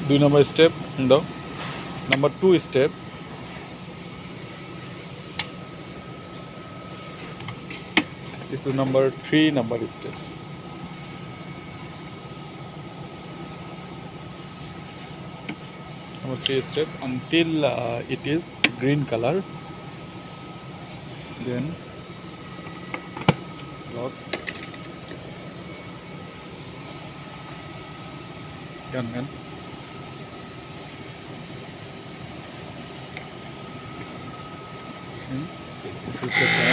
2 number step the number 2 step this is number 3 number step. Number 3 step until it is green color, then lock gun. See, this is the gun.